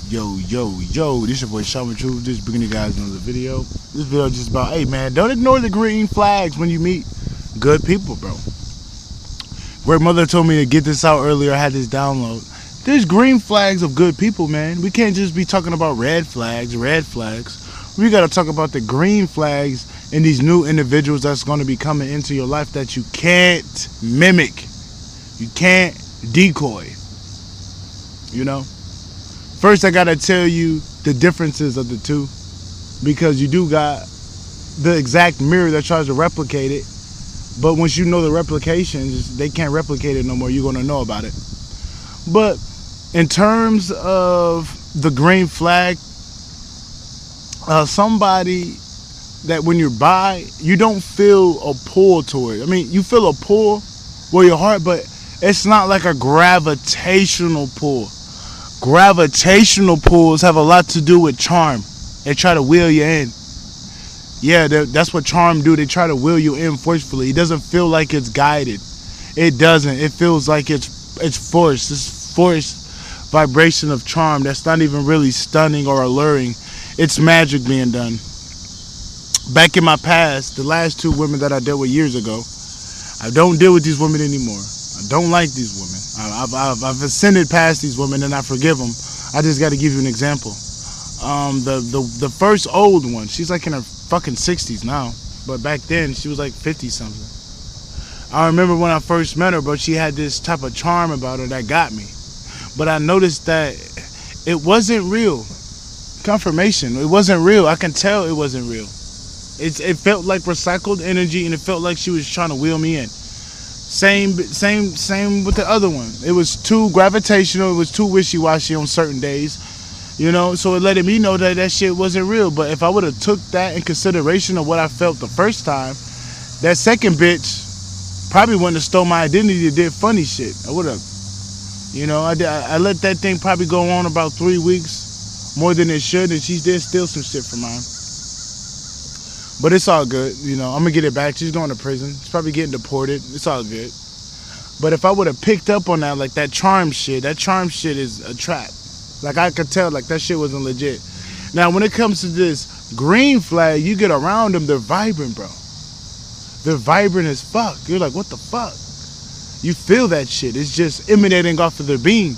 Yo, this your boy Shaman Truth. Just bringing you guys another video. This video is just about, hey man, don't ignore the green flags when you meet good people, bro. Grandmother told me to get this out earlier. I had this download. There's green flags of good people, man. We can't just be talking about red flags. We gotta talk about the green flags and these new individuals that's gonna be coming into your life that you can't mimic. You can't decoy. You know? First, I gotta tell you the differences of the two, because you do got the exact mirror that tries to replicate it, but once you know the replications, they can't replicate it no more. You're gonna know about it. But in terms of the green flag, somebody that when you're by, you don't feel a pull toward. I mean, you feel a pull with your heart, but it's not like a gravitational pull. Gravitational pulls have a lot to do with charm. They try to wheel you in. Yeah, that's what charm do. They try to wheel you in forcefully. It doesn't feel like it's guided. It doesn't. It feels like it's forced. This forced vibration of charm that's not even really stunning or alluring. It's magic being done. Back in my past, the last two women that I dealt with years ago, I don't deal with these women anymore. I don't like these women. I've ascended past these women and I forgive them. I just got to give you an example. The first old one, she's like in her fucking 60s now, but back then she was like 50 something. I remember when I first met her, but she had this type of charm about her that got me. But I noticed that it wasn't real. Confirmation, it wasn't real. I can tell it wasn't real. It felt like recycled energy, and it felt like she was trying to wheel me in. Same with the other one. It was too gravitational. It was too wishy-washy on certain days, you know. So it let me know that shit wasn't real. But if I would have took that in consideration of what I felt the first time, that second bitch probably wouldn't have stole my identity and did funny shit. I would have, you know. I let that thing probably go on about 3 weeks, more than it should, and she did steal some shit from mine. But it's all good, you know. I'm gonna get it back. She's going to prison. She's probably getting deported. It's all good. But if I would have picked up on that, like that charm shit is a trap. Like I could tell, like that shit wasn't legit. Now, when it comes to this green flag, you get around them, they're vibrant, bro. They're vibrant as fuck. You're like, what the fuck? You feel that shit. It's just emanating off of their being.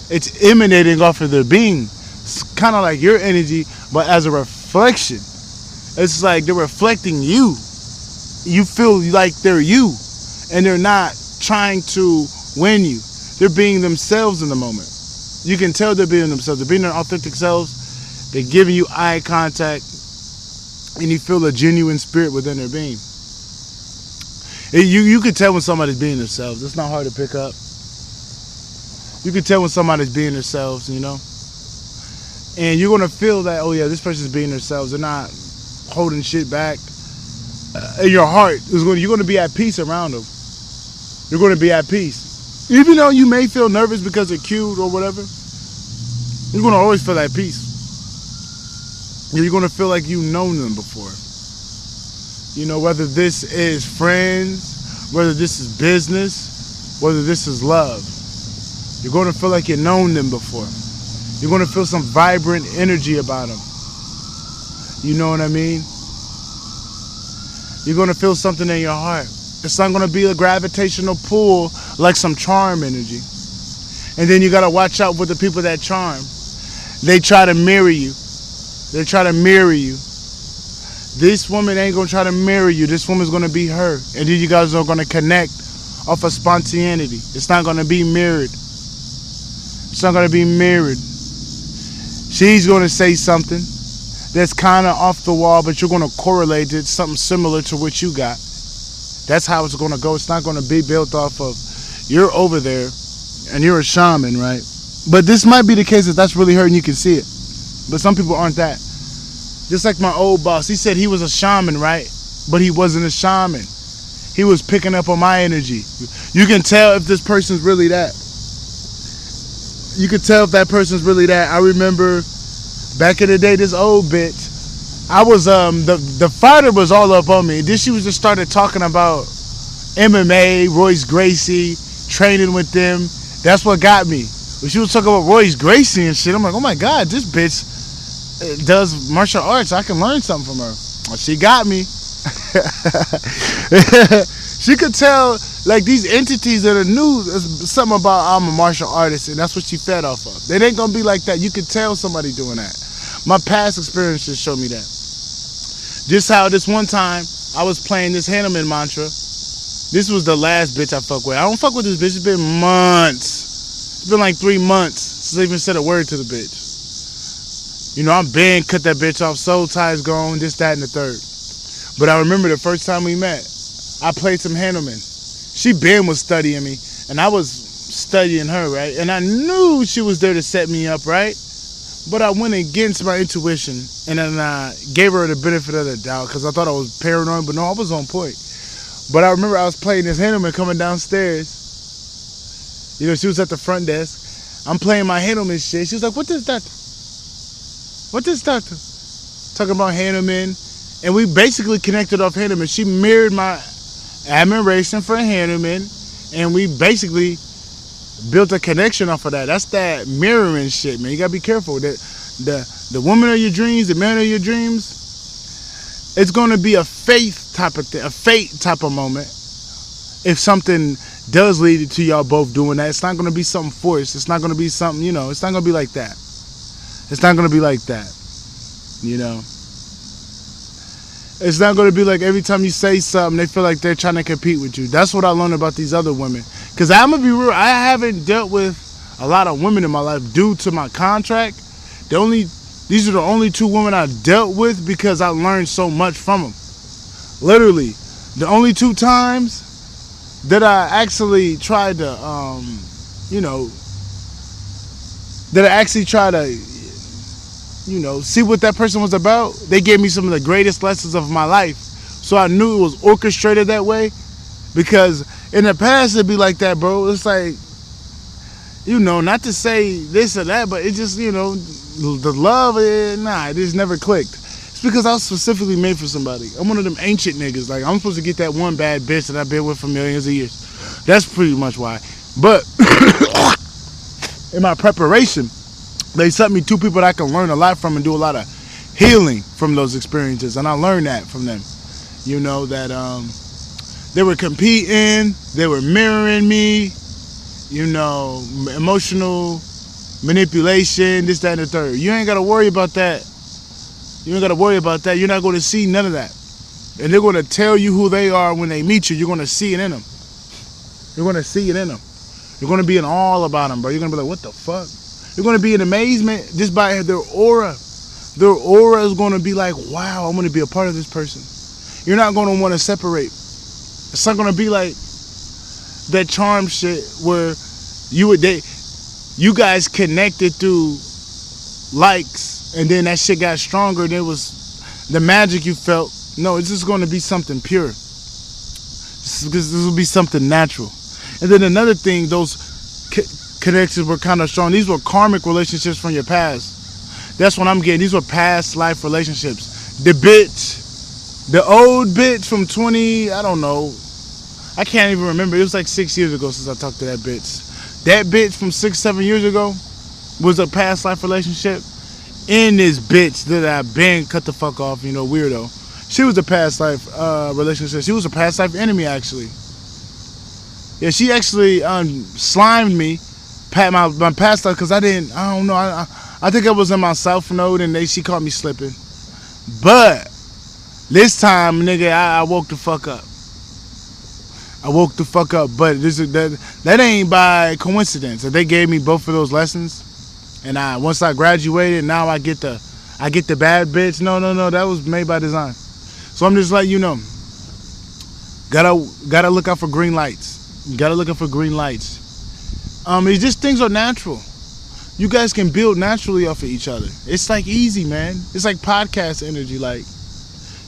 It's emanating off of their being. It's kind of like your energy, but as a reflection. It's like they're reflecting you. You feel like they're you. And they're not trying to win you. They're being themselves in the moment. You can tell they're being themselves. They're being their authentic selves. They're giving you eye contact. And you feel a genuine spirit within their being. You can tell when somebody's being themselves. It's not hard to pick up. You can tell when somebody's being themselves, you know. And you're going to feel that, oh yeah, this person's being themselves. They're not holding shit back. In your heart, you're going to be at peace around them. You're going to be at peace. Even though you may feel nervous because they're cute or whatever, you're going to always feel at peace. You're going to feel like you've known them before. You know, whether this is friends, whether this is business, whether this is love. You're going to feel like you've known them before. You're going to feel some vibrant energy about them. You know what I mean? You're going to feel something in your heart. It's not going to be a gravitational pull like some charm energy. And then you got to watch out with the people that charm. They try to mirror you. They try to mirror you. This woman ain't going to try to mirror you. This woman's going to be her. And then you guys are going to connect off of spontaneity. It's not going to be mirrored. It's not going to be mirrored. She's going to say something that's kind of off the wall, but you're going to correlate it something similar to what you got. That's how it's going to go. It's not going to be built off of you're over there and you're a shaman, right? But this might be the case if that's really her and you can see it. But some people aren't that. Just like my old boss, he said he was a shaman, right? But he wasn't a shaman. He was picking up on my energy. You can tell if this person's really that. You can tell if that person's really that. I remember back in the day, this old bitch, I was the fighter was all up on me. Then she was just started talking about MMA, Royce Gracie, training with them. That's what got me. When she was talking about Royce Gracie and shit, I'm like, oh my God, this bitch does martial arts. I can learn something from her. Well, she got me. She could tell, like, these entities that are new, something about I'm a martial artist, and that's what she fed off of. They ain't gonna be like that. You could tell somebody doing that. My past experiences show me that. Just how this one time I was playing this Hanuman mantra. This was the last bitch I fuck with. I don't fuck with this bitch. It's been months. It's been like 3 months since I even said a word to the bitch. You know, I'm been cut that bitch off. Soul ties gone. This, that, and the third. But I remember the first time we met, I played some Hanuman. She been was studying me, and I was studying her, right? And I knew she was there to set me up, right? But I went against my intuition, and then I gave her the benefit of the doubt because I thought I was paranoid, but no, I was on point. But I remember I was playing this Hanuman coming downstairs. You know, she was at the front desk. I'm playing my Hanuman shit. She was like, what is that? What is that? Talking about Hanuman. And we basically connected off Hanuman. She mirrored my admiration for Hanuman, and we basically built a connection off of that. That's that mirroring shit, man. You gotta be careful. The woman of your dreams, the man of your dreams, it's gonna be a faith type of thing, a fate type of moment. If something does lead to y'all both doing that, it's not gonna be something forced. It's not gonna be something, you know, it's not gonna be like that. It's not gonna be like that. You know. It's not going to be like every time you say something, they feel like they're trying to compete with you. That's what I learned about these other women. Because I'm going to be real, I haven't dealt with a lot of women in my life due to my contract. These are the only 2 women I dealt with because I learned so much from them. Literally, the only 2 times that I actually tried to, see what that person was about, they gave me some of the greatest lessons of my life. So I knew it was orchestrated that way, because in the past it'd be like that, bro. It's like, you know, not to say this or that, but it just, you know, the love, it just never clicked. It's because I was specifically made for somebody. I'm one of them ancient niggas. Like, I'm supposed to get that one bad bitch that I've been with for millions of years. That's pretty much why. But in my preparation, they sent me 2 people that I can learn a lot from and do a lot of healing from those experiences. And I learned that from them. You know, that they were competing, they were mirroring me, you know, emotional manipulation, this, that, and the third. You ain't got to worry about that. You ain't got to worry about that. You're not going to see none of that. And they're going to tell you who they are when they meet you. You're going to see it in them. You're going to see it in them. You're going to be in awe about them, bro. You're going to be like, what the fuck? You're going to be in amazement just by their aura. Their aura is going to be like, wow, I'm going to be a part of this person. You're not going to want to separate. It's not going to be like that charm shit where you guys connected through likes, and then that shit got stronger, and it was the magic you felt. No, it's just going to be something pure. This will be something natural. And then another thing, those connections were kind of strong. These were karmic relationships from your past. That's what I'm getting. These were past life relationships. The old bitch from 20, I don't know. I can't even remember. It was like 6 years ago since I talked to that bitch. That bitch from 6-7 years ago was a past life relationship. And this bitch that I've been cut the fuck off, you know, weirdo. She was a past life relationship. She was a past life enemy, actually. Yeah, she actually slimed me, my past life, because I don't know. I think I was in my south node, and she caught me slipping. But this time, nigga, I woke the fuck up. I woke the fuck up. But that ain't by coincidence. They gave me both of those lessons, and once I graduated, now I get the bad bitch. No, that was made by design. So I'm just letting you know. Gotta look out for green lights. You gotta look out for green lights. It's just things are natural. You guys can build naturally off of each other. It's like easy, man. It's like podcast energy. Like,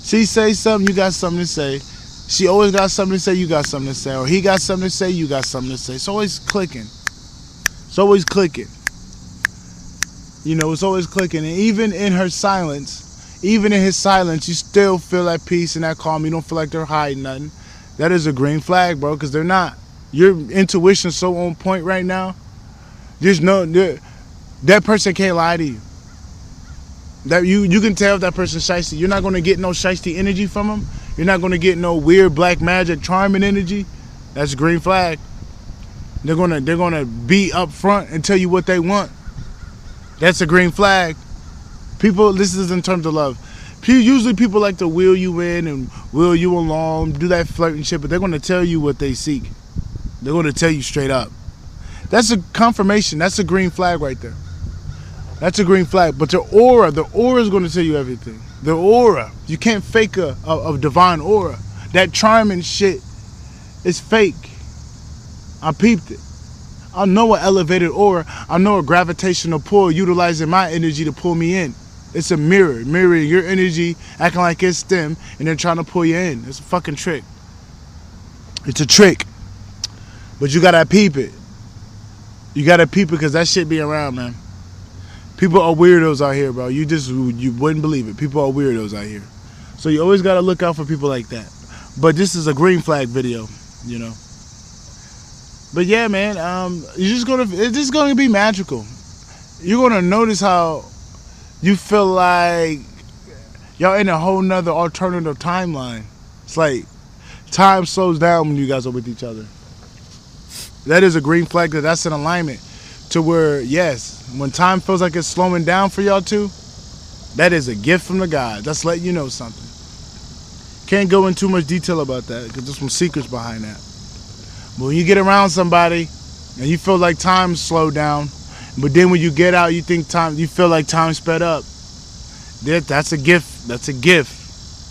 she says something, you got something to say. She always got something to say, you got something to say. Or he got something to say, you got something to say. It's always clicking. It's always clicking. You know, it's always clicking. And even in her silence, even in his silence, you still feel that peace and that calm. You don't feel like they're hiding nothing. That is a green flag, bro, because they're not. Your intuition's so on point right now. There's no that person can't lie to you. That you can tell if that person's shiesty. You're not gonna get no shiesty energy from them. You're not gonna get no weird black magic charming energy. That's a green flag. They're gonna be up front and tell you what they want. That's a green flag. People, this is in terms of love. Usually people like to wheel you in and wheel you along, do that flirting shit, but they're gonna tell you what they seek. They're gonna tell you straight up. That's a confirmation. That's a green flag right there. That's a green flag. But the aura is going to tell you everything. The aura. You can't fake a divine aura. That charming shit is fake. I peeped it. I know an elevated aura. I know a gravitational pull utilizing my energy to pull me in. It's a mirror. Mirroring your energy, acting like it's them, and then trying to pull you in. It's a fucking trick. It's a trick. But you got to peep it. You got to peep it because that shit be around, man. People are weirdos out here, bro. You wouldn't believe it. People are weirdos out here. So you always got to look out for people like that. But this is a green flag video, you know. But yeah, man, it's just gonna be magical. You're gonna notice how you feel like y'all in a whole nother alternative timeline. It's like time slows down when you guys are with each other. That is a green flag that's in alignment to where, yes, when time feels like it's slowing down for y'all two, that is a gift from the gods. That's letting you know something. Can't go into too much detail about that because there's some secrets behind that. But when you get around somebody and you feel like time slowed down, but then when you get out, you feel like time sped up. That's a gift. That's a gift.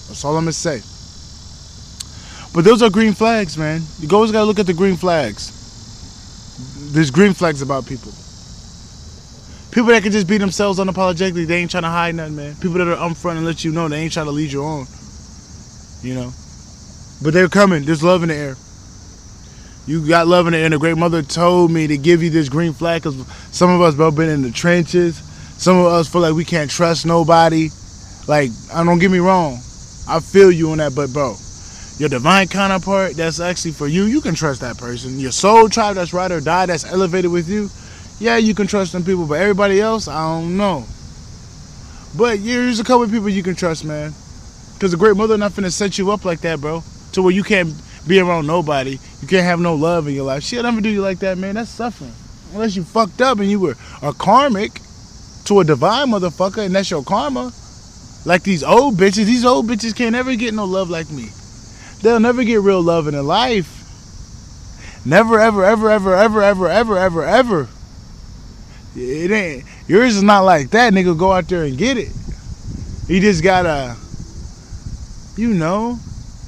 That's all I'm gonna say. But those are green flags, man. You always gotta look at the green flags. There's green flags about people. People that can just be themselves unapologetically. They ain't trying to hide nothing, man. People that are upfront and let you know they ain't trying to lead you on. You know. But they're coming. There's love in the air. You got love in the air. And the great mother told me to give you this green flag because some of us, bro, been in the trenches. Some of us feel like we can't trust nobody. Like, don't get me wrong. I feel you on that, but bro, your divine counterpart, that's actually for you. You can trust that person. Your soul tribe that's ride or die, that's elevated with you. Yeah, you can trust them people, but everybody else, I don't know. But here's a couple of people you can trust, man. Because the great mother not finna set you up like that, bro. To where you can't be around nobody. You can't have no love in your life. She'll never do you like that, man. That's suffering. Unless you fucked up and you were a karmic to a divine motherfucker and that's your karma. Like these old bitches. These old bitches can't ever get no love like me. They'll never get real love in their life. Never, ever, ever, ever, ever, ever, ever, ever, ever. It ain't. Yours is not like that, nigga. Go out there and get it. You just gotta,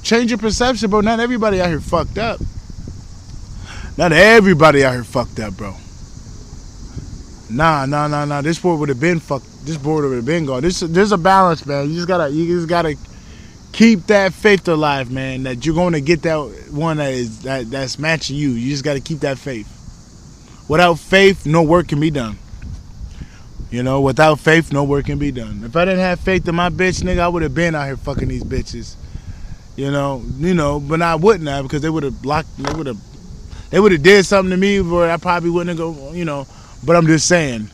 change your perception, bro. Not everybody out here fucked up. Not everybody out here fucked up, bro. Nah. This board would have been fucked. This board would have been gone. There's a balance, man. You just gotta keep that faith alive, man. That you're gonna get that one that's matching you. You just gotta keep that faith. Without faith, no work can be done. Without faith, no work can be done. If I didn't have faith in my bitch, nigga, I would have been out here fucking these bitches. But I wouldn't have because they would have did something to me where I probably wouldn't have go, But I'm just saying,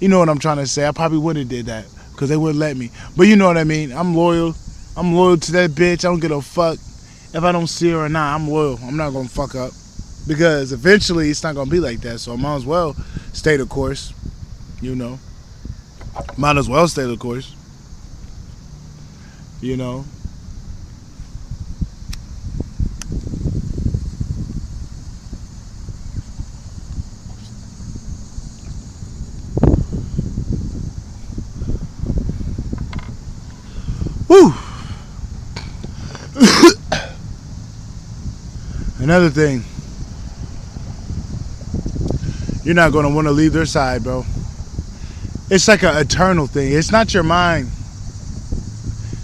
you know what I'm trying to say. I probably wouldn't have did that because they wouldn't let me. But you know what I mean. I'm loyal. I'm loyal to that bitch. I don't give a fuck if I don't see her or not. I'm loyal. I'm not gonna fuck up because eventually it's not gonna be like that. So I might as well stay the course. Might as well stay the course. Woo! Another thing, you're not going to want to leave their side, bro. It's like an eternal thing. It's not your mind.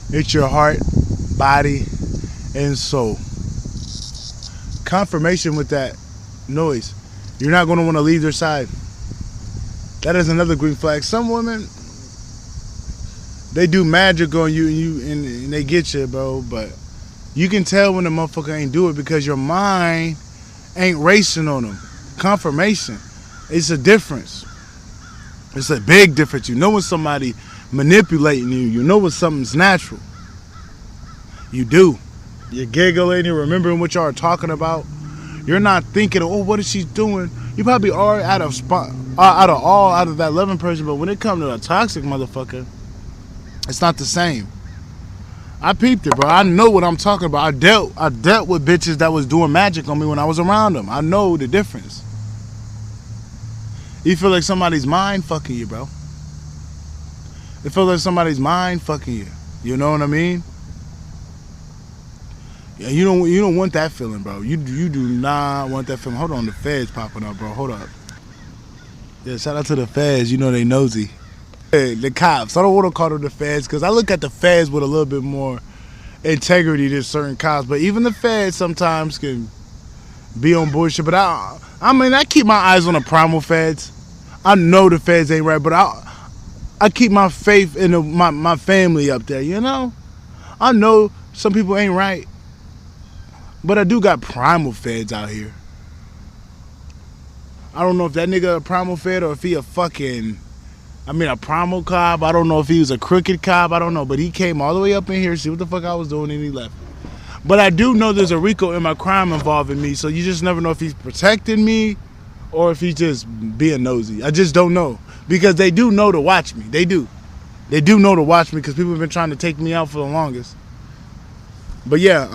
It's your heart, body, and soul. Confirmation with that noise. You're not going to want to leave their side. That is another green flag. Some women, they do magic on you and they get you, bro. But you can tell when the motherfucker ain't do it because your mind ain't racing on them. Confirmation. It's a difference. It's a big difference. You know when somebody manipulating you. You know when something's natural. You do. You're giggling. You're remembering what y'all are talking about. You're not thinking, oh, what is she doing? You probably are out of that loving person, but when it comes to a toxic motherfucker, it's not the same. I peeped it, bro. I know what I'm talking about. I dealt with bitches that was doing magic on me when I was around them. I know the difference. You feel like somebody's mind fucking you, bro. It feels like somebody's mind fucking you. You know what I mean? Yeah, you don't want that feeling, bro. You do not want that feeling. Hold on, the feds popping up, bro. Hold up. Yeah, shout out to the feds. You know they nosy. Hey, the cops. I don't want to call them the feds because I look at the feds with a little bit more integrity than certain cops. But even the feds sometimes can be on bullshit. But I mean, I keep my eyes on the primal feds. I know the feds ain't right, but I keep my faith in my family up there, you know? I know some people ain't right, but I do got primal feds out here. I don't know if that nigga a primal fed or if he a primal cop. I don't know if he was a crooked cop. I don't know, but he came all the way up in here, see what the fuck I was doing, and he left. But I do know there's a RICO in my crime involving me, so you just never know if he's protecting me or if he's just being nosy. I just don't know. Because they do know to watch me. They do. They do know to watch me because people have been trying to take me out for the longest. But yeah,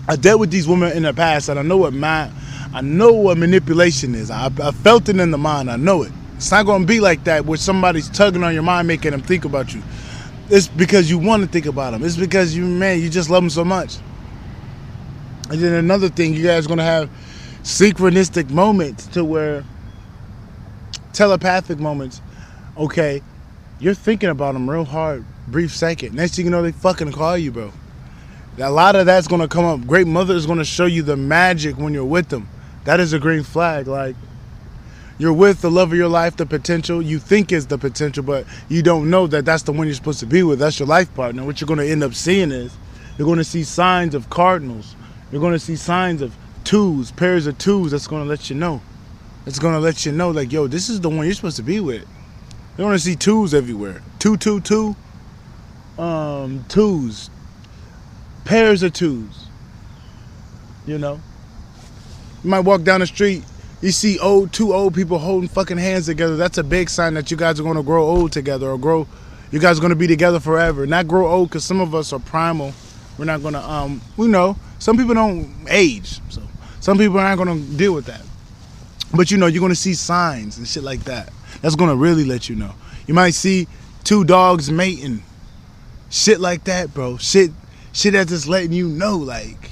I dealt with these women in the past, and I know what manipulation is. I felt it in the mind. I know it. It's not going to be like that where somebody's tugging on your mind, making them think about you. It's because you want to think about them. It's because you just love them so much. And then another thing, you guys are going to have synchronistic moments to where telepathic moments. Okay, you're thinking about them real hard, brief second. Next thing you know, they fucking call you, bro. A lot of that's going to come up. Great Mother is going to show you the magic when you're with them. That is a green flag. Like, you're with the love of your life, the potential. You think is the potential, but you don't know that that's the one you're supposed to be with. That's your life partner. What you're going to end up seeing is you're going to see signs of cardinals. You're going to see signs of twos, pairs of twos. That's going to let you know. It's going to let you know, like, yo, this is the one you're supposed to be with. You're going to see twos everywhere. Twos. Pairs of twos. You know? You might walk down the street, you see two old people holding fucking hands together. That's a big sign that you guys are going to grow old together, or you guys are going to be together forever. Not grow old, because some of us are primal. We're not going to, some people don't age. So some people aren't going to deal with that. But, you're going to see signs and shit like that. That's going to really let you know. You might see two dogs mating. Shit like that, bro. Shit that's just letting you know, like,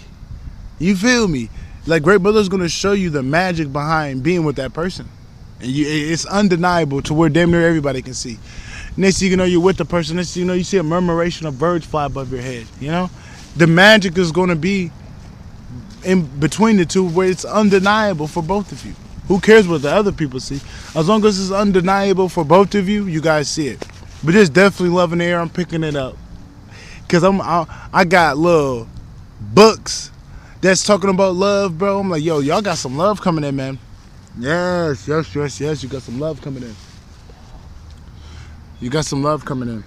you feel me? Like, Great Mother's going to show you the magic behind being with that person. And it's undeniable to where damn near everybody can see. Next thing you know, you're with the person. Next thing you know, you see a murmuration of birds fly above your head, you know? The magic is going to be in between the two where it's undeniable for both of you. Who cares what the other people see? As long as it's undeniable for both of you, you guys see it. But there's definitely love in the air. I'm picking it up. Because I got little books that's talking about love, bro. I'm like, yo, y'all got some love coming in, man. Yes. You got some love coming in. You got some love coming in.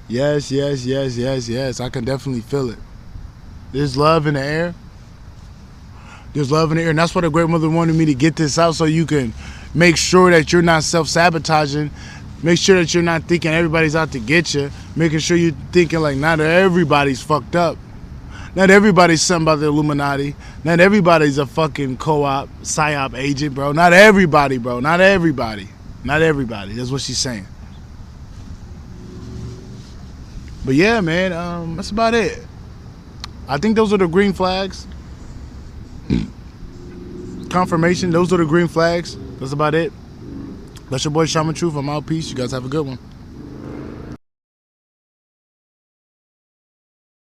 Yes. I can definitely feel it. There's love in the air. There's love in the air. And that's why the Great Mother wanted me to get this out, so you can make sure that you're not self-sabotaging. Make sure that you're not thinking everybody's out to get you. Making sure you're thinking like not everybody's fucked up. Not everybody's something about the Illuminati. Not everybody's a fucking co-op, psyop agent, bro. Not everybody, bro. Not everybody. That's what she's saying. But yeah, man, that's about it. I think those are the green flags. Confirmation, those are the green flags. That's about it. That's your boy Shaman Truth. I'm out. Peace. You guys have a good one.